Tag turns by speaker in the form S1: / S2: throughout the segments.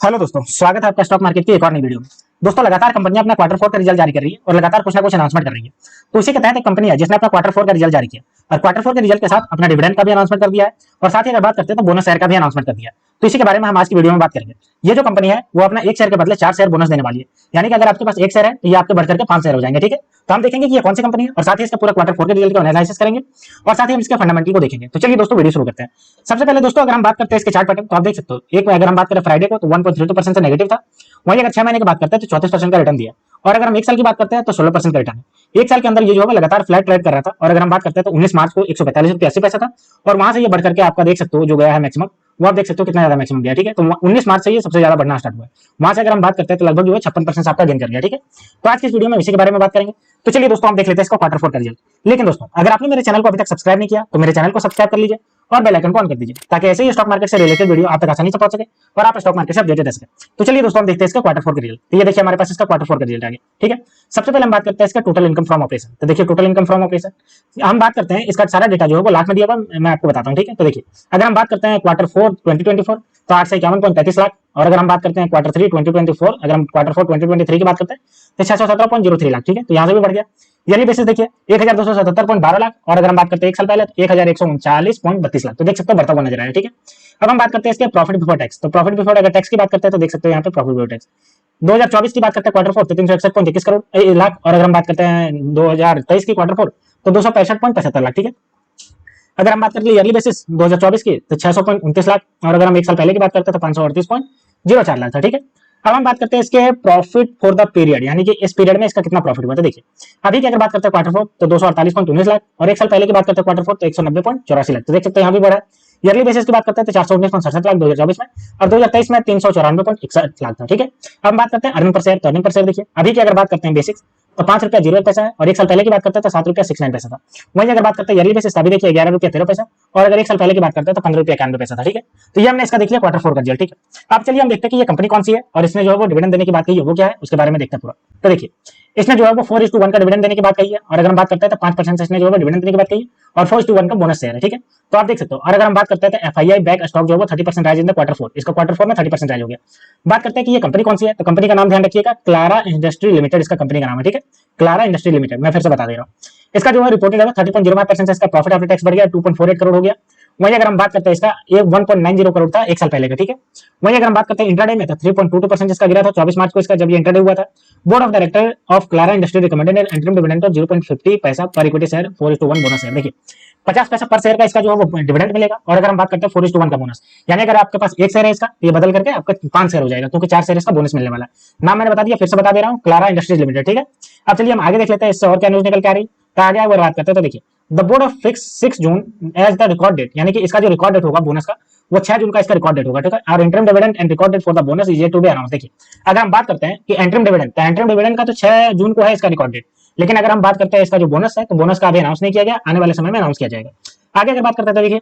S1: Hello दोस्तों, स्वागत है आपका स्टॉक मार्केट की एक और नई वीडियो में। दोस्तों, लगातार कंपनियां अपना क्वार्टर फोर का रिजल्ट जारी कर रही है और लगातार कुछ ना कुछ अनाउंसमेंट कर रही है। तो उसी के तहत एक कंपनी है जिसने अपना क्वार्टर फोर का रिजल्ट जारी किया और क्वार्टर फोर के रिजल्ट के साथ अपना डिविडेंड का भी अनाउंसमेंट कर दिया है और साथ ही अगर बात करते हैं तो बोनस शेयर का भी अनाउंसमेंट कर दिया है। तो इसी के बारे में हम आज की वीडियो में बात करेंगे। ये जो कंपनी है वो अपना एक शेयर के बदले 4 शेयर बोनस देने वाली है, यानी कि अगर आपके पास एक शेयर है तो ये आपके बढ़कर के 5 शेयर हो जाएंगे। ठीक है, तो हम देखेंगे कि ये कौन सी कंपनी है और साथ ही इसका पूरा क्वार्टर फोर के रिजल्ट का एनालिसिस करेंगे और साथ ही हम इसके फंडामेंटल को देखेंगे। तो चलिए दोस्तों, वीडियो शुरू करते हैं। सबसे पहले दोस्तों, अगर हम बात करते हैं इसके चार्ट पैटर्न तो आप देख सकते हो, एक अगर हम बात करें फ्राइडे को तो 1.32% से नेगेटिव था। वहीं अगर 6 महीने की बात करते हैं तो 34% का रिटर्न दिया और अगर हम एक साल की बात करते हैं तो 16% का रिटर्न है। एक साल के अंदर ये जो है लगातार फ्लैट ट्रेड कर रहा था और अगर हम बात करते हैं तो 19 मार्च को 145 रुपये 80 पैसा था और वहां से ये बढ़ करके आपका देख सकते हो जो गया है मैक्सिमम, वो आप देख सकते हो कितना ज्यादा मैक्सिमम गया। ठीक है, तो 19 मार्च से ये सबसे ज्यादा बढ़ना स्टार्ट हुआ है। वहां से अगर हम बात करते हैं तो लगभग जो है 56% आपका गेन कर गया। ठीक है, तो आज की इस वीडियो में इसी के बारे में बात करेंगे। तो चलिए दोस्तों, हम देख लेते हैं इसका क्वार्टर फोर का रिजल्ट। लेकिन दोस्तों, अगर आपने मेरे चैनल को अभी तक सब्सक्राइब नहीं किया तो मेरे चैनल को सब्सक्राइब कर लीजिए और बेल आइकन को ऑन कर दीजिए ताकि ऐसे ही स्टॉक मार्केट से रिलेटेड वीडियो आप तक आसानी से पहुंच सके और आप स्टॉक मार्केट से अपडेटेड रह सके। तो चलिए दोस्तों, हम देखते हैं इसका क्वार्टर फोर का रिजल्ट। तो ये देखिए हमारे पास इसका क्वार्टर फोर का रिजल्ट आ गया। ठीक है, सबसे पहले हम बात करते हैं इसका टोटल इनकम फ्रॉम ऑपरेशन। तो देखिए टोटल इनकम फ्रॉम ऑपरेशन हम बात करते हैं, इसका सारा डेटा जो है वो लाख में दिया हुआ, मैं आपको बताता हूँ। ठीक है, तो देखिए अगर हम बात करते हैं क्वार्टर फोर 2024 तो 851.33 लाख और अगर हम बात करते हैं क्वार्टर थ्री 2024, अगर हम क्वार्टर फोर 2023 की बात करते हैं तो 617.03 लाख। ठीक है, तो यहाँ से भी बढ़ गया। ईयरली बेसिस देखिए 1277.12 लाख और अगर हम बात करते हैं एक साल पहले तो 1139.32 लाख। तो देख सकते हो बढ़ता हुआ नजर आ रहा है। ठीक है, अब हम बात करते हैं इसके प्रॉफिट बिफोर टैक्स। तो प्रॉफिट बिफोर अगर टैक्स की बात करते हैं तो देख सकते हो यहाँ पे प्रॉफिट बिफोर टैक्स 2024 की बात करते हैं क्वार्टर फोर तो 361.21 करोड़ लाख और अगर हम बात करते हैं 2023 की क्वार्टर फोर तो 265.75 लाख। ठीक है, अगर हम बात करते हैं ईयरली बेसिस 2024 की तो 600.29 लाख और अगर हम एक साल पहले की बात करते हैं तो 538.04 लाख था। ठीक है, अब हम बात करते हैं इसके प्रॉफिट फॉर द पीरियड, यानी कि इस पीरियड में इसका कितना प्रॉफिट हुआ। तो देखिए अभी की अगर बात करते हैं क्वार्टर फोर तो 248.19 लाख और एक साल पहले की बात करते हैं क्वार्टर फोर तो 190.84 लाख। तो देख सकते हैं यहाँ भी बढ़ा है। ईयरली बेसिस की बात करते हैं तो 419.67 लाख 2024 में और 2023 में 394.61 लाख था। ठीक है, अब हम बात करते हैं अर्निंग पर शेयर। तो अर्निंग पर शेयर देखिए अभी की अगर बात करते हैं बेसिक्स तो 5 रुपया 01 पैसा है और एक साल पहले की बात करते हैं तो 7 रुपया 69 पैसा था। वहीं अगर बात करते हैं ईयरली बेसिस अभी देखिए 11 रुपया 13 पैसा और अगर एक साल पहले की बात करते हैं तो 15 रुपया 91 पैसा था। ठीक है, तो ये हमने इसका देख लिया क्वार्टर फोर का रिजल्ट। ठीक है, अब चलिए हम देखते हैं कि ये कंपनी कौन सी है और इसने जो है वो डिविडेंड देने की बात कही है वो क्या है उसके बारे में देखते हैं पूरा। तो देखिए इसने जो है वो 4:1 का डिविडेंड देने की बात कही है और अगर हम बात करते हैं तो 5% से इसने जो है डिविडेंड देने की बात कही है और 4:1 का बोनस शेयर है। ठीक है, तो आप देख सकते हो और अगर हम बात करते हैं तो एफआईआई बैक स्टॉक जो है वो 30% rise in the quarter four, इसका क्वार्टर फोर में 30% राइज हो गया। बात करते हैं कि ये कंपनी कौन सी है तो कंपनी का नाम ध्यान रखिएगा, क्लारा इंडस्ट्री लिमिटेड इसका कंपनी का नाम है। ठीक है, क्लारा इंडस्ट्री लिमिटेड, मैं फिर से बता दे रहा हूँ। इसका जो है रिपोर्टेड है 30.05% से इसका प्रॉफिट आफ्टर टैक्स बढ़ गया 2.48 करोड़ हो गया। वहीं अगर हम बात करते हैं इसका 1.90 करोड़ था एक साल पहले का। ठीक है, वहीं अगर हम बात करते हैं इंट्राडे में तो 3.22% इसका गिरा था 24 मार्च को इसका जब ये इंट्राडे हुआ था। Board of director of Clara industry recommended N interim dividend of 0.50 पैसा पर इक्विटी शेयर 4:1 बोनस शेयर। देखिए 50 पैसा पर शेयर का इसका जो है वो डिविडेंड मिलेगा और अगर हम बात करते हैं 4:1 का बोनस, यानी अगर आपके पास एक शेयर है इसका तो ये बदल करके आपका 5 शेयर हो जाएगा क्योंकि 4 शेयर इसका बोनस मिलने वाला है। नाम मैंने बता दिया, फिर से बता दे रहा हूँ, क्लारा इंडस्ट्रीज लिमिटेड। ठीक है, अब चलिए हम आगे देख लेते हैं इससे और क्या न्यूज निकल के आ रही। तो आगे अगर बात करते हैं तो देखिए the board of fix 6 June as the record date, यानी कि इसका जो रिकॉर्ड डेट होगा बोनस का वो 6 जून का इसका रिकॉर्ड डेट होगा। ठीक है, और interim dividend and record date for the bonus is yet to be announce. देखिए अगर हम बात करते हैं कि इंटरिम डिविडेंड तो इंटरिम डिविडेंड का तो 6 जून को है इसका रिकॉर्ड डेट, लेकिन अगर हम बात करते हैं इसका जो बोनस है तो बोनस का अभी अनाउंस नहीं किया गया, आने वाले समय में अनाउंस किया जाएगा। आगे अगर बात करते हैं तो देखिए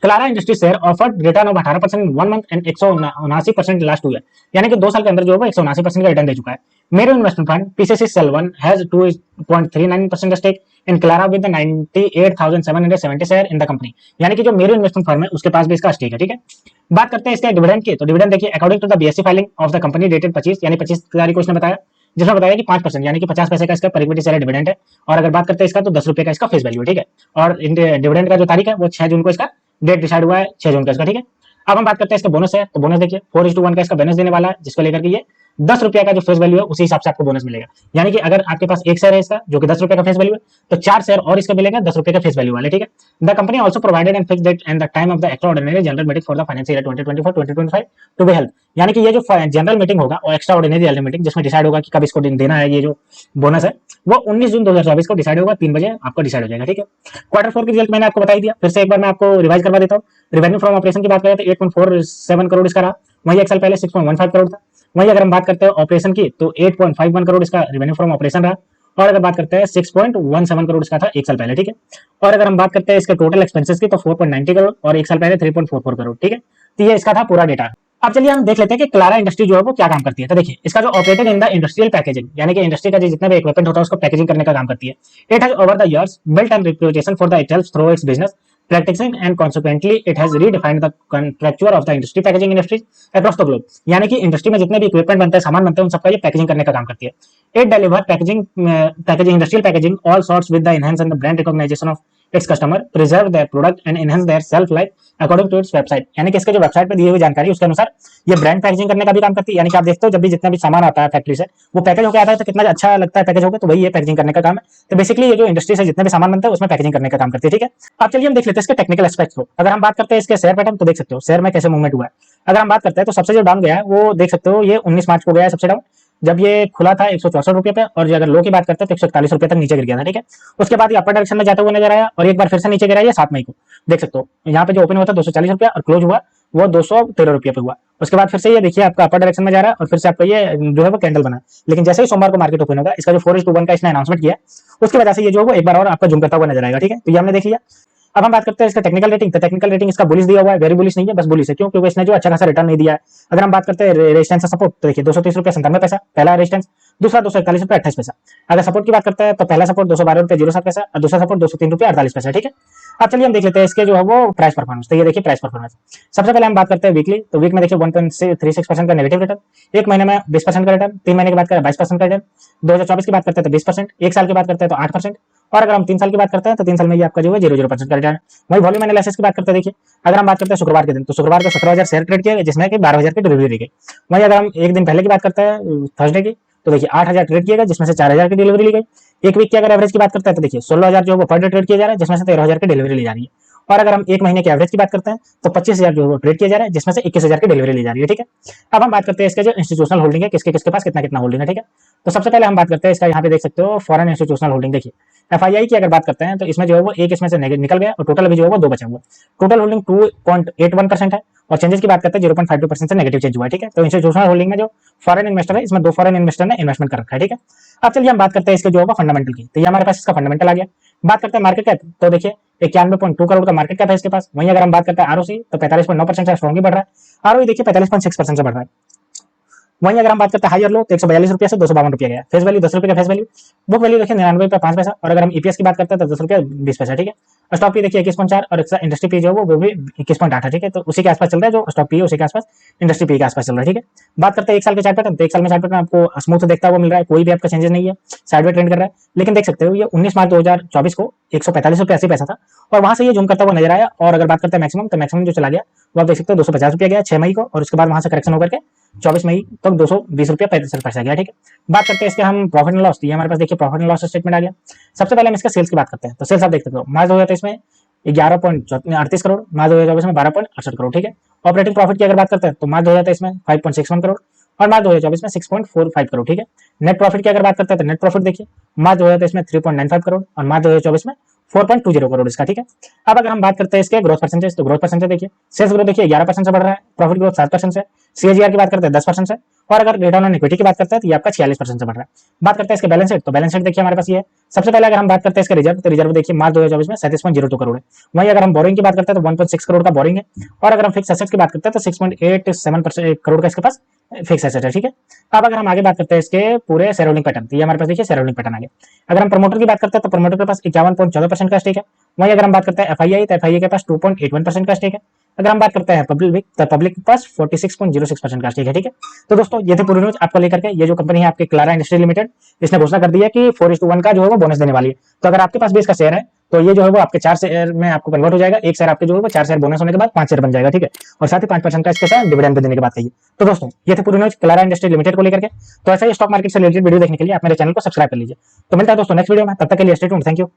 S1: Clara industry share offered return of 18% in 1 month and 179% last 2 year, यानी कि 2 साल के अंदर जो है 179% का रिटर्न दे चुका है। Mero investment fund PCC cell 1 has 2.39% stake in Clara with 98,770 share in the company, यानी कि जो मेरो इन्वेस्टमेंट फर्म है उसके पास भी इसका स्टेक है। ठीक है, बात करते हैं इसके डिविडेंड की। तो डिविडेंड देखिए according to the BSC filing of the company dated 25 यानी 25 तारीख को इसने बताया, जिसमें बताया कि 5% यानी कि 50 पैसे का इसका पर इक्विटी शेयर डिविडेंड है और अगर बात करते हैं इसका तो 10 रुपए का इसका फेस वैल्यू है। ठीक है, और डिविडेंड का जो तारीख है वो 6 जून को इसका डेट डिसाइड हुआ है 6 जून का इसका। ठीक है, अब हम बात करते हैं इसका बोनस है। तो बोनस देखिए 4:1 का इसका बोनस देने वाला है जिसको लेकर के ये 10 रुपया का जो फेस वैल्यू है उसी हिसाब से आपको बोनस मिलेगा, यानी कि अगर आपके पास एक शेयर है इसका जो कि 10 रुपए का फेस वैल्यू है तो 4 शेयर और इसका मिलेगा 10 रुपए का फेस वैल्यू वाले। ठीक है, the company also provided and fixed date and the time of the extraordinary general meeting for the financial year 2024-2025 to be held, यानी कि ये जो जनरल मीटिंग होगा और एक्स्ट्रा ऑर्डिनरी जनरल मीटिंग जिसमें डिसाइड होगा कि कब इसको देना है ये जो बोनस है वो 19 जून 2024 को डिसाइड होगा, 3 बजे आपको डिसाइड हो जाएगा। ठीक है, क्वार्टर फोर की रिजल्ट मैंने आपको बता दिया, फिर से एक बार मैं आपको रिवाइज करवा देता हूँ। रेवेन्यू फ्रॉम ऑपरेशन की बात करें तो 8.47 करोड़ इसका रहा, वहीं एक साल पहले 6.15 करोड़ था। वहीं अगर हम बात करते हैं ऑपरेशन की तो 8.51 करोड़ इसका रेवेन्यू फ्रॉम ऑपरेशन रहा और अगर बात करते हैं 6.17 करोड़ इसका था एक साल पहले। ठीक है, और अगर हम बात करते हैं इसके टोटल एक्सपेंसेस की तो 4.90 करोड़ और एक साल पहले 3.44 करोड़। ठीक है, तो ये इसका था पूरा डेटा। अब चलिए हम देख लेते हैं कि क्लारा इंडस्ट्री जो है वो क्या काम करती है। तो देखिए इसका जो operated in the industrial packaging, यानी कि इंडस्ट्री का जितना भी इक्विपमेंट होता है उसको पैकेजिंग करने का काम करती है। It has over the years built and reputation for the itself through it's business practicing and consequently it has redefined the contracture of the industry packaging industries across the globe। यानी कि industry में जितने भी equipment बनते हैं, सामान बनते हैं, उन सबका ये पैकेजिंग करने का काम करती है। It deliver packaging industrial packaging all sorts with the enhance and the brand recognisation of its customer, preserve their product and enhance their self life according to its website. यानी कि इसके जो वेबसाइट पे दी हुई जानकारी उसके अनुसार ये ब्रांड पैकेजिंग करने का भी काम करती है। यानी कि आप देखते हो जब भी जितना भी सामान आता है फैक्ट्री से, वो पैकेज होकर आता है तो कितना अच्छा लगता है पैकेज होकर, तो वही ये पैकेजिंग करने का काम है। तो बेसिकली ये जो इंडस्ट्री से जितने भी सामान बनता है उसमें पैकेजिंग करने का काम करती है। ठीक है, अब चलिए हम देख लेते हैं इसके टेक्निकल एस्पेक्ट्स को। अगर हम बात करते हैं इसके शेयर पैटर्न, तो देख सकते हो शेयर में कैसे मूवमेंट हुआ है। अगर हम बात करते हैं तो सबसे जो डाउन गया है वो देख सकते हो, ये 19 मार्च को गया है सबसे डाउन, जब ये खुला था 164 रुपए पे, और अगर लो की बात करते हैं तो 141 रुपए तक नीचे गिर गया था। ठीक है, उसके बाद ये अपर डायरेक्शन में जाते हुए नजर आया और एक बार फिर से नीचे गिरा, ये 7 मई को देख सकते हो। यहाँ पे जो ओपन हुआ था 240 रुपया और क्लोज हुआ वो 213 रुपये पे हुआ। उसके बाद फिर से ये देखिए आपका अपर डायरेक्शन में जा रहा है और फिर से आपका ये जो है वो कैंडल बना। लेकिन जैसे ही सोमवार को मार्केट ओपन होगा, इसका जो 4:1 का इसने अनाउंसमेंट किया, उसकी वजह से ये जो है वो एक बार और आपका जूम करता हुआ नजर आएगा। ठीक है, तो ये हमने देख लिया। अब हम बात करते हैं इसका टेक्निकल रेटिंग। तो टेक्निकल रेटिंग इसका बुलिश दिया हुआ है, वेरी बुलिश नहीं है, बस बुलिश है। क्यों? क्योंकि इसने जो अच्छा खासा रिटर्न नहीं दिया है। अगर हम बात करते हैं रेजिस्टेंस सपोर्ट, तो देखिए 230 रुपये 97 पैसा पहला रेजिस्टेंस, दूसरा 241 रुपये 28 पैसा। अगर सपोर्ट की बात करते हैं तो पहला सपोर्ट 212 रुपये 07 पैसा और दूसरा सपोर्ट 203 रुपये 48 पैसा। ठीक है, अब चलिए हम देख लेते हैं इसके जो है वो प्राइस परफॉर्मेंस। तो ये देखिए प्राइस परफॉर्मेंस, सबसे पहले हम बात करते हैं वीकली। तो वीक में देखिए 1.36% का नेगेटिव रिटर्न, एक महीने में 20% का रिटर्न, 3 महीने की बात करें 22% का रिटर्न, 2024 की बात करते हैं तो 20%, एक साल की बात करते हैं तो 8%, और अगर हम 3 साल की बात करते हैं तो 3 साल में ये आपका जो है 0% का रिटर्न। वही वॉल्यूम एनालिसिस की बात करते हैं, देखिए अगर हम बात करते हैं शुक्रवार के दिन, तो शुक्रवार को 17,000 शेयर ट्रेड किए गए, जिसमें कि 12,000 की डिलीवरी गई। वहीं अगर हम एक दिन पहले की बात करते हैं थर्सडे की, तो देखिए 8,000 ट्रेड किए गए, जिसमें से 4,000 की डिलीवरी ली गई। एक वीक की अगर एवरेज की बात करते हैं तो देखिए 16,000 जो है वो पर डे ट्रेड किया जा रहा है, जिसमें से 13,000 की डिलीवरी ली जा रही है। और अगर हम एक महीने के एवरेज की बात करते हैं तो 25,000 जो है वो ट्रेड किया जा रहा है, जिसमें से 21,000 की डिलीवरी ली जा रही है। ठीक है, अब हम बात करते हैं इसके जो इंस्टीट्यूशनल होल्डिंग है, किसके किसके पास कितना कितना होल्डिंग है। ठीक है, तो सबसे पहले हम बात करते हैं इसका, यहाँ पे देख सकते हो फॉरेन इंस्टीट्यूशनल होल्डिंग। देखिए एफआईआई की अगर बात करते हैं तो इसमें जो है वो एक इसमें से निकल गया और टोटल अभी जो है वो 2 बचे हुए। टोटल होल्डिंग 2.81% है और चेंजेस की बात करते हैं 0.52% से नेगेटिव चेंज हुआ है। ठीक है, तो इंस्टीट्यूशनल होल्डिंग में जो फॉरेन इन्वेस्टर है, इसमें 2 फॉरेन इन्वेस्टर ने इन्वेस्टमेंट कर रखा है। ठीक है, अब चलिए हम बात करते हैं इसके जो है फंडामेंटल की। तो ये हमारे पास इसका फंडामेंटल आ गया। बात करते हैं मार्केट कैप, तो देखिए 91.2 करोड़ का मार्केट कैप है इसके पास। वहीं अगर हम बात करते हैं आरओसी, तो 45.9% से स्ट्रॉन्गली बढ़ रहा है। आरओई देखिए 45.6% से बढ़ रहा है। वहीं अगर हम बात करते हैं हायर लो, तो 142 रुपये से 252 रुपये गया। फेस वैल्यू 10 रुपये का फेस वैल्यू, बुक वैल्यू देखिए 99 रुपये 5 पैसा। और अगर हम ईपीएस की बात करते हैं तो 10 रुपये 20 पैसा। ठीक है, स्टॉक पी देखिए 21.4 और इंडस्ट्री पी जो वो भी 21.8 है। ठीक है, तो उसी के आसपास चल रहा है, जो स्टॉक पी है उसी के आसपास इंडस्ट्री पी के आसपास चल रहा है। ठीक है, बात करते हैं एक साल के चार्ट पैटर्न, तो एक साल में चार्ट पैटर्न आपको स्मूथ देखता हुआ मिल रहा है, कोई भी आपका चेंजेस नहीं है, साइडवे ट्रेंड कर रहा है। लेकिन देख सकते हो ये 19 मार्च 2024 को 145 रुपये 80 पैसा था और वहां से ये जूम करता हुआ नजर आया। और अगर बात करते हैं मैक्सिमम, तो मैक्सिमम जो चला गया वो आप देख सकते हो 250 रुपया गया 6 मई को, और उसके बाद वहां से करेक्शन होकर के 24 मई तक 220 रुपया 65 पैसा गया। ठीक है, बात करते हैं इसके हम प्रॉफिट एंड लॉस। ये हमारे पास देखिए प्रॉफिट एंड लॉस स्टेटमेंट आ गया। सबसे पहले हम इसका सेल्स की बात करते हैं, तो सेल्स आप देख सकते हो मार्च 2023 में 11.38 करोड़, मार्च 2024 में 12.68 करोड़। ठीक है, ऑपरेटिंग प्रॉफिट की अगर बात करते हैं तो मार्च 2023 में 5.61 करोड़ और मार्च 2024 में 6.45 करोड़। ठीक है, नेट प्रॉफिट की अगर बात करते हैं तो नेट प्रॉफिट देखिए मार्च 2023 में 3.95 करोड़ और मार्च 2024 में 4.20 करोड़ इसका। ठीक है, अब अगर हम बात करते हैं इसके ग्रोथ परसेंटेज, तो ग्रोथ परसेंटेज देखिए सेल्स ग्रोथ देखिए 11% से बढ़ रहा है, प्रॉफिट ग्रोथ 7% से, सीएजीआर की बात करते हैं 10% से, और अगर रिटर्न ऑन इक्विटी की बात करते हैं तो ये आपका 46% से बढ़ रहा है। बात करते हैं इसके बैलेंस शीट, तो बैलेंस शीट देखिए हमारे पास ये है। सबसे पहले अगर हम बात करते हैं इसके रिजर्व, तो रिजर्व देखिए मार्च 2024 में 37.02 करोड़ है। वहीं अगर हम बोरिंग की बात करते हैं तो 1.6 करोड़ का बोरिंग है, और अगर हम फिक्स एसेट्स की बात करते हैं तो 6.87 करोड़ का इसके पास फिक्स एसेट है। ठीक है, अब अगर हम आगे बात करते हैं इसके पूरे शेयर होल्डिंग पैटर्न, तो ये हमारे पास देखिए शेयर होल्डिंग पैटर्न आ गया। अगर हम प्रमोटर की बात करते हैं तो प्रमोटर के पास 51.14% का स्टेक है। वहीं अगर हम बात करते हैं एफआईआई, तो एफआईआई के पास 2.81% का स्टेक है। अगर हम बात करते हैं पब्लिक, तो पब्लिक के पास 46.06% का स्टेक है। ठीक है, तो दोस्तों ये थे पूरी न्यूज आपको लेकर के। ये जो कंपनी है आपकी क्लारा इंडस्ट्री लिमिटेड, इसने घोषणा कर दी है कि 4:1 का जो है वो बोनस देने वाली है। तो अगर आपके पास भी इसका शेयर है तो ये जो है वो आपके 4 शेयर में आपको कन्वर्ट हो जाएगा। एक शेयर आपके जो है वो 4 शेयर बोनस होने के बाद 5 शेयर बन जाएगा। ठीक है, और साथ ही 5% का इसके साथ डिविडेंड देने की बात कही। तो दोस्तों ये थे पूरी न्यूज क्लारा इंडस्ट्री लिमिटेड को लेकर के। तो ऐसा ही स्टॉक मार्केट से रिलेटेड वीडियो देखने के लिए आप मेरे चैनल को सब्सक्राइब कर लीजिए। तो मिलता है दोस्तों नेक्स्ट वीडियो में, तब तक के लिए स्टे ट्यून्ड। Thank you.